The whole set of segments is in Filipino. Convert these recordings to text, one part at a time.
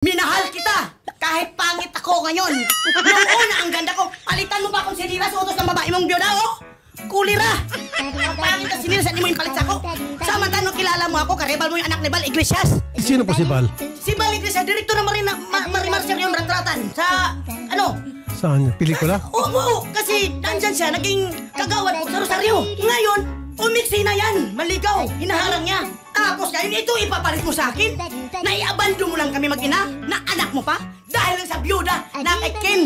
Minahal kita! Kahit pangit ako ngayon. Noong una, ang ganda ko. Palitan mo ba akong sinira sa utos ng babae mong biyuda, oh? Kulira! Ang pangit na sinira, saan mo yung palit sa ako? Samantan nung kilala mo ako, karebal mo yung anak ni Bal Iglesias. Sino po si Bal? Si Bal Iglesias, direktor ng Marimar Sir yung retratan. Sa, ano? Saan? Pelikula? Oo, kasi nandyan siya, naging kagawad ko sa Rosario. Ngayon, umiksi na yan. Maligaw, hinaharang niya. Tapos ngayon, ito ipapalit mo sa akin. Naiabando mo lang kami mag-ina, na anak mo pa. Dahil sa byuda na kay Ken.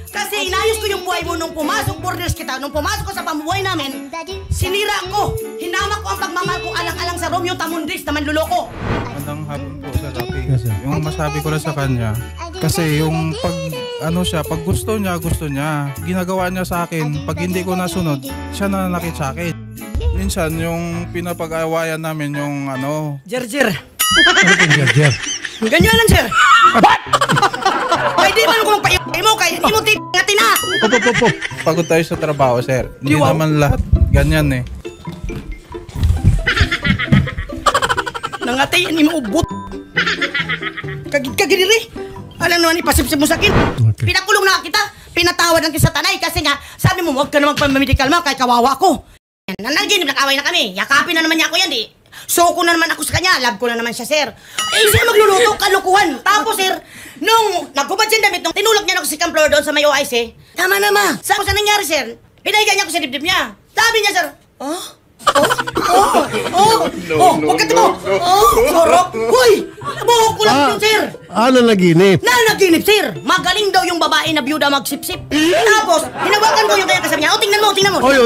Kasi inayos ko yung buhay mo nung pumasok borders kita. Nung pumasok ko sa pamumuhay namin, sinira ko. Hinamak ko ang pagmamahal ko alang-alang sa Romeo Tamundis na manluloko. Magandang hapon po sa Rapi. Yung masabi ko lang sa kanya, kasi yung pag ano siya, pag gusto niya, ginagawa niya sa akin. Pag hindi ko nasunod, siya nananakit sa akin. Minsan yung pinapag-awayan namin yung ano, Jer. Ano pong Jer? Ganyan lang, sir. Ay, di man kung pa-i mo, kaya di mo tingati na. Opo. pagod tayo sa trabaho, sir. Hindi Wow. naman lahat ganyan eh. Nangatay, hindi mo ubot. Kagidiri. Alam naman, ipasipsip mo sa akin. Okay. Pinakulong na kita. Pinatawad lang kita sa tanay kasi nga, sabi mo, huwag ka naman pamamedical mo, kay kawawa ko. Nanaginip, nag-away na kami. Yakapin na naman niya ako yan, di. Suko na naman ako sa kanya. Love ko na naman siya, sir. Eh, siya magluluto, kalukuhan. Tapos, sir, nung nagkubad siya damit, nung tinulak niya ako si Camplor doon sa may OIC, tama na, ma. Saan ko sa nangyari, sir? Pinahiga niya ako sa dibdib niya. Sabi niya, sir, huwag ka timo. Sorok. Hoy, buhok ko lang yun, sir. Ano naginip? Naginip, sir. Magaling daw yung babae na byuda magsipsip. Tapos, hinawakan ko yung kaya kasabi niya. O, tingnan mo. Oy.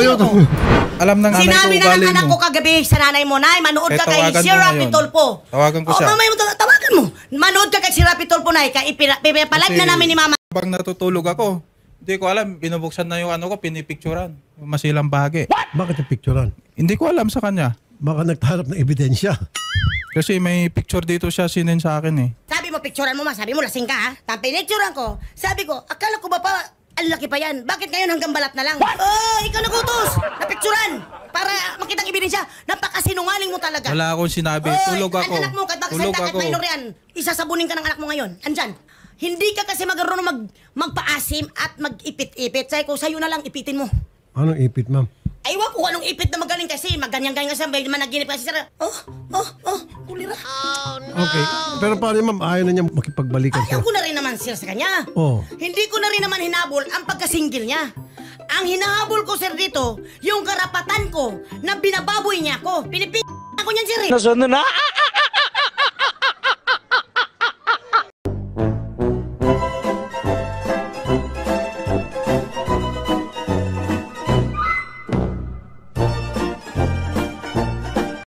Alam ng Sinabi nanay ko na ng ugali anak mo. ko kagabi sa nanay mo, Nay, manood Eh, ka kay tawagan si mo Rapi ngayon. Tolpo. Tawagan ko siya. Mamaya mo, tawagan mo. Manood ka kay si Rapi Tolpo, Nay, kaya ipalag na namin ni Mama. Pag natutulog ako, hindi ko alam, binubuksan na yung ano ko, pinipicturan. Yung masilang bahagi. Bakit yung picturean? Hindi ko alam sa kanya. Baka nagtahanap ng ebidensya. Kasi may picture dito siya sinin sa akin eh. Sabi mo, picturean mo, ma. Sabi mo, lasing ka, ha? Tapos pinicturean ko. Sabi ko, akala ko ba pa, ang laki pa yan. Bakit ngayon hanggang balat na lang? Oh, ikaw nagutos. Napicturean. Para makitang ebidensya. Napakasinungaling mo talaga. Wala akong sinabi. Oy, Tulog ako. Ang anak mo, kahit Tulog bakit ako. minor yan, isasabunin ka ng anak mo ngayon. Andyan. Hindi ka kasi magkaroon magpaasim at mag-ipit-ipit. Sabi ko, sa'yo na lang ipitin mo. Anong ipit, ma'am? Ay, wag ko anong ipit na magaling kasi maganyan-ganyan kasi may managinip kasi sir. Kulira. Okay. Pero paano, ma'am? Ayaw na niya makipagbalikan Ayaw siya. ko na rin naman sir sa kanya. Oh. Hindi ko na rin naman hinabol ang pagkasinggil niya. Ang hinahabol ko sir dito, yung karapatan ko na binababoy niya ako. Pinipig ako niyan sir. Nasunod na!